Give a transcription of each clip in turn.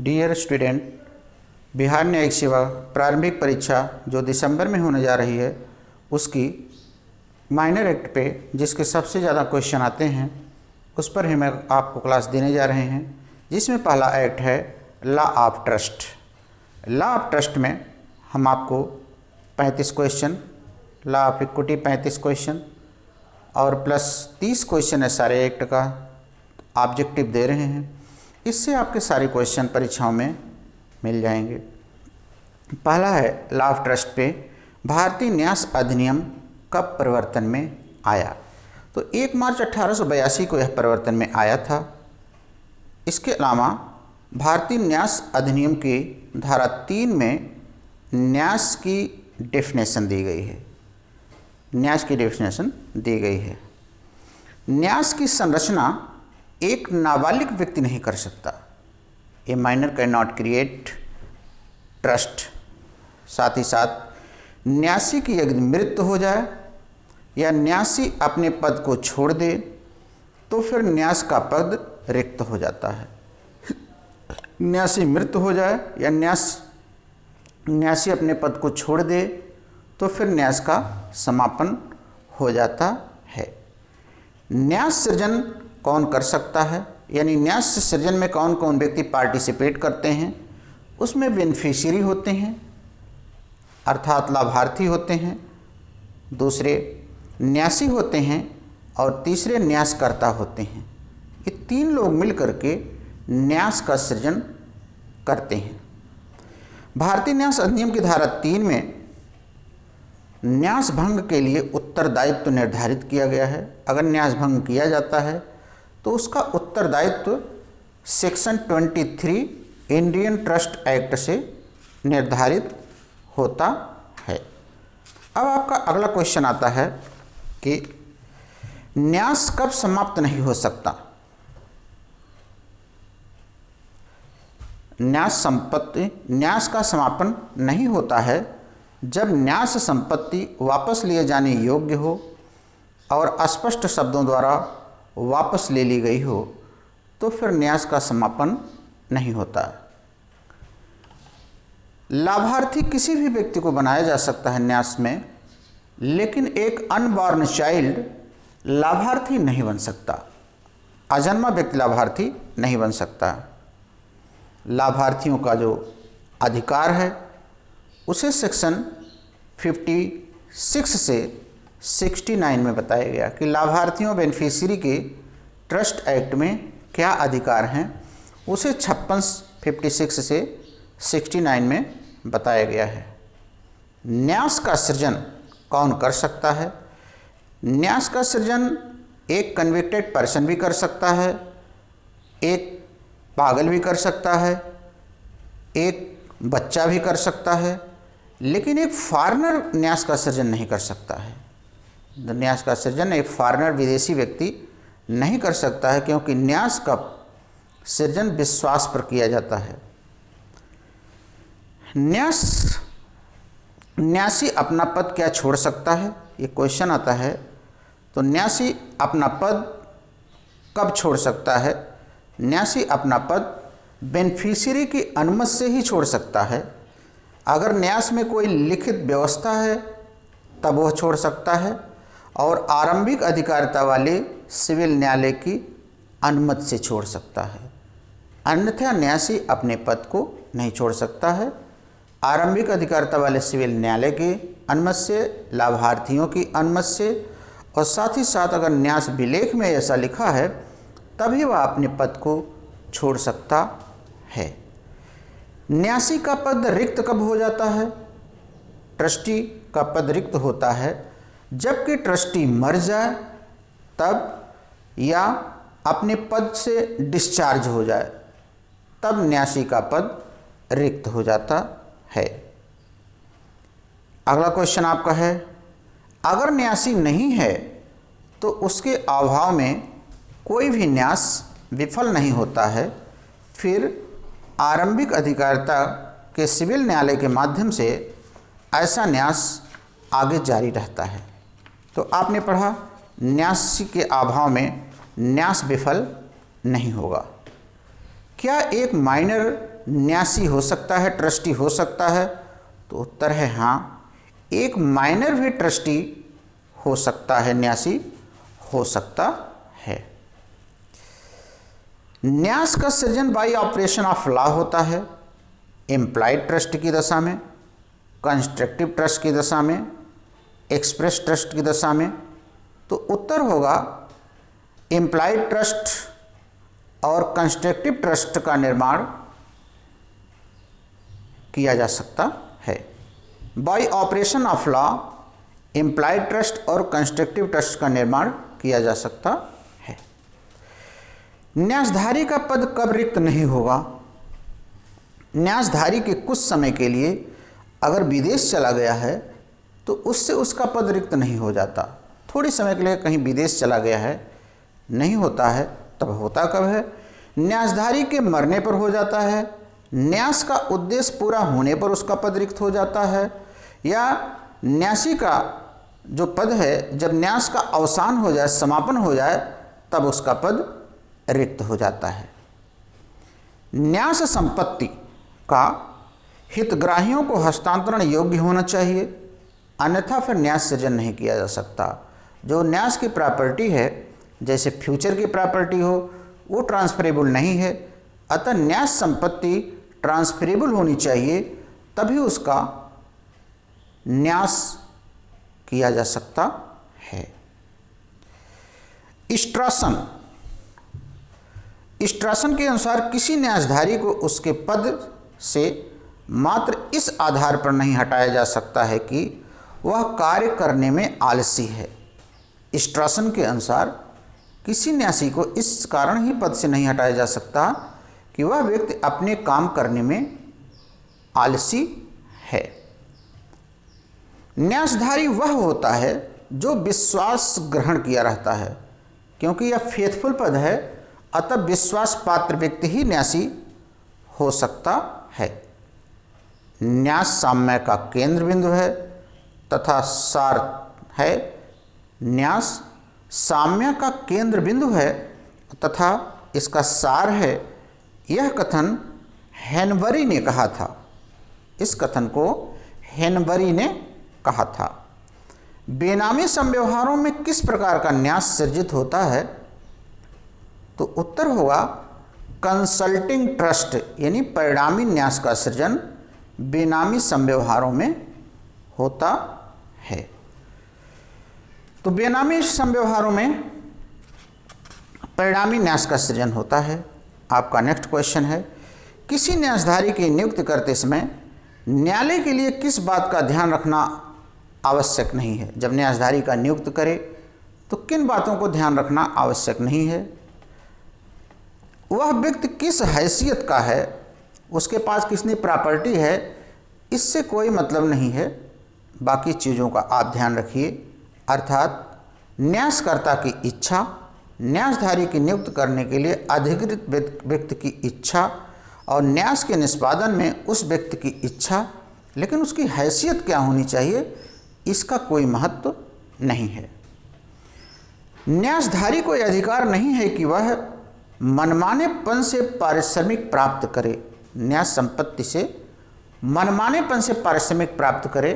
Dear student, Bihar न्यायिक सेवा प्रारंभिक परीक्षा जो दिसंबर में होने जा रही है उसकी माइनर एक्ट पे जिसके सबसे ज़्यादा क्वेश्चन आते हैं उस पर ही मैं आपको क्लास देने जा रहे हैं, जिसमें पहला एक्ट है law of trust. Law of trust में हम आपको 35 question, law of equity 35 question और प्लस 30 क्वेश्चन है सारे एक्ट का ऑब्जेक्टिव दे रहे हैं। इससे आपके सारे क्वेश्चन परीक्षाओं में मिल जाएंगे। पहला है लॉ ऑफ ट्रस्ट पे भारतीय न्यास अधिनियम कब परिवर्तन में आया। तो 1 मार्च 1882 को यह परिवर्तन में आया था। इसके अलावा भारतीय न्यास अधिनियम की धारा 3 में न्यास की डेफिनेशन दी गई है। न्यास की डेफिनेशन दी गई है। न्यास की संरचना एक नाबालिग व्यक्ति नहीं कर सकता। ए minor can not create trust. साथ ही साथ न्यासी की यदि मृत्यु हो जाए या न्यासी अपने पद को छोड़ दे तो फिर न्यास का पद रिक्त हो जाता है। न्यासी मृत्यु हो जाए या न्यासी अपने पद को छोड़ दे तो फिर न्यास का समापन हो जाता है। न्यास सृजन कौन कर सकता है, यानी न्यास सृजन में कौन कौन व्यक्ति पार्टिसिपेट करते हैं। उसमें बेनिफिशियरी होते हैं अर्थात लाभार्थी होते हैं, दूसरे न्यासी होते हैं और तीसरे न्यासकर्ता होते हैं। ये 3 लोग मिलकर के न्यास का सृजन करते हैं। भारतीय न्यास अधिनियम की धारा 3 में न्यास भंग के लिए उत्तरदायित्व निर्धारित किया गया है। अगर न्यास भंग किया जाता है तो उसका उत्तरदायित्व सेक्शन 23 इंडियन ट्रस्ट एक्ट से निर्धारित होता है। अब आपका अगला क्वेश्चन आता है कि न्यास कब समाप्त नहीं हो सकता। न्यास का समापन नहीं होता है जब न्यास संपत्ति वापस लिए जाने योग्य हो और अस्पष्ट शब्दों द्वारा वापस ले ली गई हो तो फिर न्यास का समापन नहीं होता। लाभार्थी किसी भी व्यक्ति को बनाया जा सकता है न्यास में, लेकिन एक अनबॉर्न चाइल्ड लाभार्थी नहीं बन सकता। अजन्मा व्यक्ति लाभार्थी नहीं बन सकता। लाभार्थियों का जो अधिकार है उसे सेक्शन 56 से 69 में बताया गया कि लाभार्थियों बेनिफिशियरी के ट्रस्ट एक्ट में क्या अधिकार हैं, उसे 56 से 69 में बताया गया है। न्यास का सृजन कौन कर सकता है। न्यास का सृजन एक कन्विक्टेड पर्सन भी कर सकता है, एक पागल भी कर सकता है, एक बच्चा भी कर सकता है, लेकिन एक फॉरेनर न्यास का सृजन नहीं कर सकता है। न्यास का सृजन एक फॉरेनर विदेशी व्यक्ति नहीं कर सकता है, क्योंकि न्यास का सृजन विश्वास पर किया जाता है। न्यासी अपना पद क्या छोड़ सकता है, ये क्वेश्चन आता है। तो न्यासी अपना पद कब छोड़ सकता है। न्यासी अपना पद बेनिफिशियरी की अनुमति से ही छोड़ सकता है। अगर न्यास में कोई लिखित व्यवस्था है तब वह छोड़ सकता है और आरंभिक अधिकारिता वाले सिविल न्यायालय की अनुमति से छोड़ सकता है। अन्यथा न्यासी अपने पद को नहीं छोड़ सकता है। आरंभिक अधिकारिता वाले सिविल न्यायालय की अनुमति से, लाभार्थियों की अनुमति से, और साथ ही साथ अगर न्यास विलेख में ऐसा लिखा है तभी वह अपने पद को छोड़ सकता है। न्यासी का पद रिक्त कब हो जाता है। ट्रस्टी का पद रिक्त होता है जबकि ट्रस्टी मर जाए तब, या अपने पद से डिस्चार्ज हो जाए तब न्यासी का पद रिक्त हो जाता है। अगला क्वेश्चन आपका है, अगर न्यासी नहीं है तो उसके अभाव में कोई भी न्यास विफल नहीं होता है, फिर आरंभिक अधिकारिता के सिविल न्यायालय के माध्यम से ऐसा न्यास आगे जारी रहता है। तो आपने पढ़ा न्यासी के अभाव में न्यास विफल नहीं होगा। क्या एक माइनर न्यासी हो सकता है, ट्रस्टी हो सकता है? तो उत्तर है हाँ, एक माइनर भी ट्रस्टी हो सकता है, न्यासी हो सकता है। न्यास का सृजन बाय ऑपरेशन ऑफ लॉ होता है एम्प्लॉयड ट्रस्ट की दशा में, कंस्ट्रक्टिव ट्रस्ट की दशा में, एक्सप्रेस ट्रस्ट की दशा में। तो उत्तर होगा एम्प्लॉयड ट्रस्ट और कंस्ट्रक्टिव ट्रस्ट का निर्माण किया जा सकता है। Bye operation of law employed trust और कंस्ट्रक्टिव ट्रस्ट का निर्माण किया जा सकता है। न्यासधारी का पद कब रिक्त नहीं होगा? न्यासधारी के कुछ समय के लिए अगर विदेश चला गया है तो उससे उसका पद रिक्त नहीं हो जाता। थोड़ी समय के लिए कहीं विदेश चला गया है, नहीं होता है, तब होता कब है? न्यासधारी के मरने पर हो जाता है, न्यास का उद्देश्य पूरा होने पर उसका पद रिक्त हो जाता है, या न्यासी का जो पद है जब न्यास का अवसान हो जाए, समापन हो जाए, तब उसका पद रिक्त हो जाता है। न्यास संपत्ति का हितग्राहियों को हस्तांतरण योग्य होना चाहिए, अन्यथा फिर न्यास सृजन नहीं किया जा सकता। जो न्यास की प्रॉपर्टी है, जैसे फ्यूचर की प्रॉपर्टी हो, वो ट्रांसफरेबल नहीं है, अतः न्यास संपत्ति ट्रांसफरेबल होनी चाहिए, तभी उसका न्यास किया जा सकता है। इस्ट्रासन के अनुसार किसी न्यासधारी को उसके पद से मात्र इस आधार पर नहीं हटाया जा सकता है कि वह कार्य करने में आलसी है। इस्ट्रासन के अनुसार किसी न्यासी को इस कारण ही पद से नहीं हटाया जा सकता कि वह व्यक्ति अपने काम करने में आलसी है। न्यासधारी वह होता है जो विश्वास ग्रहण किया रहता है, क्योंकि यह फेथफुल पद है, अतः विश्वास पात्र व्यक्ति ही न्यासी हो सकता है। न्यास साम्य का केंद्र बिंदु है तथा सार है। न्यास साम्य का केंद्र बिंदु है तथा इसका सार है। यह कथन हेनबरी ने कहा था। इस कथन को हेनबरी ने कहा था। बेनामी संव्यवहारों में किस प्रकार का न्यास सृजित होता है? तो उत्तर होगा कंसल्टिंग ट्रस्ट, यानी परिणामी न्यास का सृजन बेनामी संव्यवहारों में होता है। तो बेनामी संव्यवहारों में परिणामी न्यास का सृजन होता है। आपका नेक्स्ट क्वेश्चन है, किसी न्यासधारी की नियुक्ति करते समय न्यायालय के लिए किस बात का ध्यान रखना आवश्यक नहीं है? जब न्यासधारी का नियुक्त करे तो किन बातों को ध्यान रखना आवश्यक नहीं है? वह व्यक्ति किस हैसियत का है, उसके पास कितनी प्रॉपर्टी है, इससे कोई मतलब नहीं है। बाकी चीज़ों का आप ध्यान रखिए। अर्थात न्यासकर्ता की इच्छा, न्यासधारी की नियुक्त करने के लिए अधिकृत व्यक्ति की इच्छा और न्यास के निष्पादन में उस व्यक्ति की इच्छा, लेकिन उसकी हैसियत क्या होनी चाहिए, इसका कोई महत्व नहीं है। न्यासधारी को यह अधिकार नहीं है कि वह मनमानेपन से पारिश्रमिक प्राप्त करे। न्यास संपत्ति से मनमानेपन से पारिश्रमिक प्राप्त करे,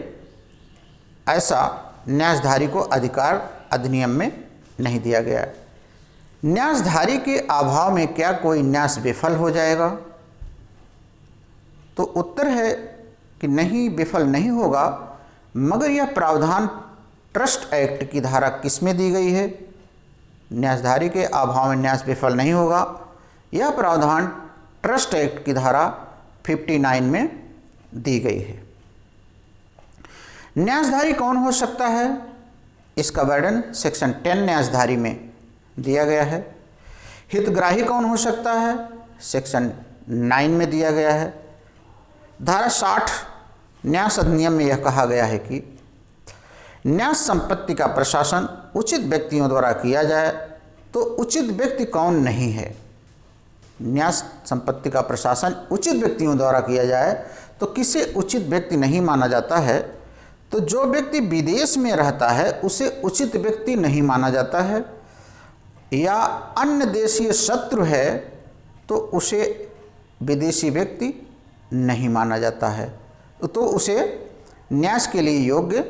ऐसा न्यासधारी को अधिकार अधिनियम में नहीं दिया गया है। न्यासधारी के अभाव में क्या कोई न्यास विफल हो जाएगा? तो उत्तर है कि नहीं, विफल नहीं होगा, मगर यह प्रावधान ट्रस्ट एक्ट की धारा किस में दी गई है? न्यासधारी के अभाव में न्यास विफल नहीं होगा, यह प्रावधान ट्रस्ट एक्ट की धारा 59 में दी गई है। न्यासधारी कौन हो सकता है? इसका वर्णन सेक्शन 10 न्यासधारी में दिया गया है। हितग्राही कौन हो सकता है? सेक्शन 9 में दिया गया है। धारा 60 न्यास अधिनियम में यह कहा गया है कि न्यास संपत्ति का प्रशासन उचित व्यक्तियों द्वारा किया जाए तो उचित व्यक्ति कौन नहीं है? न्यास संपत्ति का प्रशासन उचित व्यक्तियों द्वारा किया जाए तो किसे उचित व्यक्ति नहीं माना जाता है? तो जो व्यक्ति विदेश में रहता है उसे उचित व्यक्ति नहीं माना जाता है, या अन्य देशीय शत्रु है तो उसे विदेशी व्यक्ति नहीं माना जाता है, तो उसे न्यास के लिए योग्य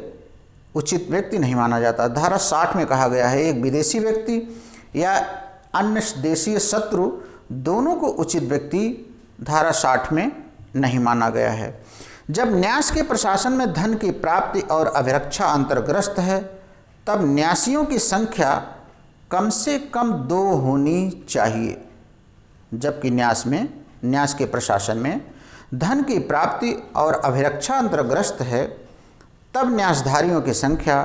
उचित व्यक्ति नहीं माना जाता। धारा 60 में कहा गया है एक विदेशी व्यक्ति या अन्य देशीय शत्रु दोनों को उचित व्यक्ति धारा 60 में नहीं माना गया है। जब न्यास के प्रशासन में धन की प्राप्ति और अभिरक्षा अंतर्ग्रस्त है तब न्यासियों की संख्या कम से कम 2 होनी चाहिए। जबकि न्यास के प्रशासन में धन की प्राप्ति और अभिरक्षा अंतर्ग्रस्त है तब न्यासधारियों की संख्या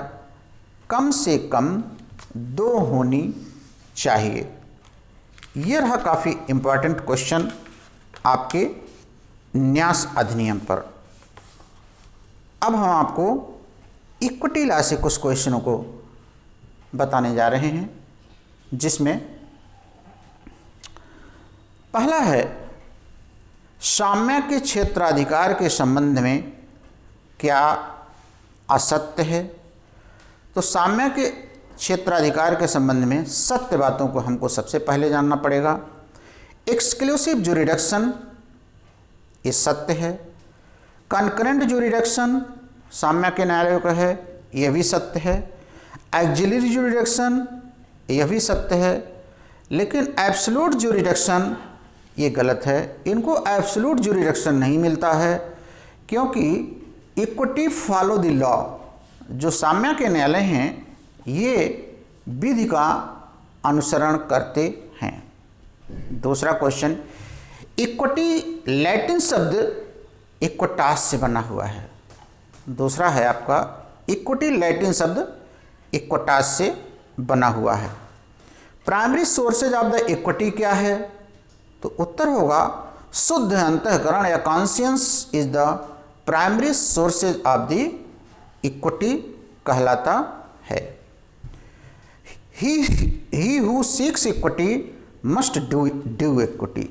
कम से कम 2 होनी चाहिए। यह रहा काफ़ी इम्पोर्टेंट क्वेश्चन आपके न्यास अधिनियम पर। अब हम आपको इक्विटी लॉ से कुछ क्वेश्चनों को बताने जा रहे हैं, जिसमें पहला है साम्य के क्षेत्राधिकार के संबंध में क्या असत्य है। तो साम्य के क्षेत्राधिकार के संबंध में सत्य बातों को हमको सबसे पहले जानना पड़ेगा। एक्सक्लूसिव ज्यूरिडिक्शन ये सत्य है। कनकरेंट ज्यूरिडिक्शन साम्य के न्यायालयों का है, यह भी सत्य है। एक्जिलरी ज्यूरिडिक्शन यह भी सत्य है। लेकिन एब्सोल्यूट ज्यूरिडिक्शन ये गलत है। इनको एब्सोल्यूट ज्यूरिडिक्शन नहीं मिलता है क्योंकि इक्विटी फॉलो द लॉ जो साम्य के न्यायालय हैं ये विधि का अनुसरण करते हैं। दूसरा क्वेश्चन, इक्विटी लैटिन शब्द इक्विटास से बना हुआ है। दूसरा है आपका इक्विटी लैटिन शब्द इक्विटास से बना हुआ है। Primary sources of the equity क्या है? तो उत्तर होगा शुद्ध अंतःकरण या conscience is the primary sources of the equity कहलाता है। He who seeks equity must do equity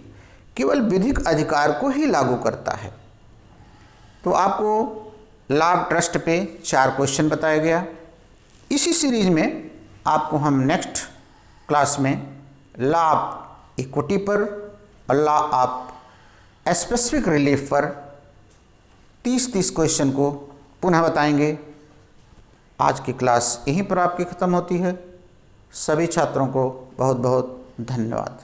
केवल विधिक अधिकार को ही लागू करता है। तो आपको लॉ ऑफ ट्रस्ट पे 4 क्वेश्चन बताया गया। इसी सीरीज में आपको हम नेक्स्ट क्लास में लॉ ऑफ इक्विटी पर और लॉ ऑफ स्पेसिफिक रिलीफ पर 30 क्वेश्चन को पुनः बताएंगे। आज की क्लास यहीं पर आपकी ख़त्म होती है। सभी छात्रों को बहुत बहुत धन्यवाद।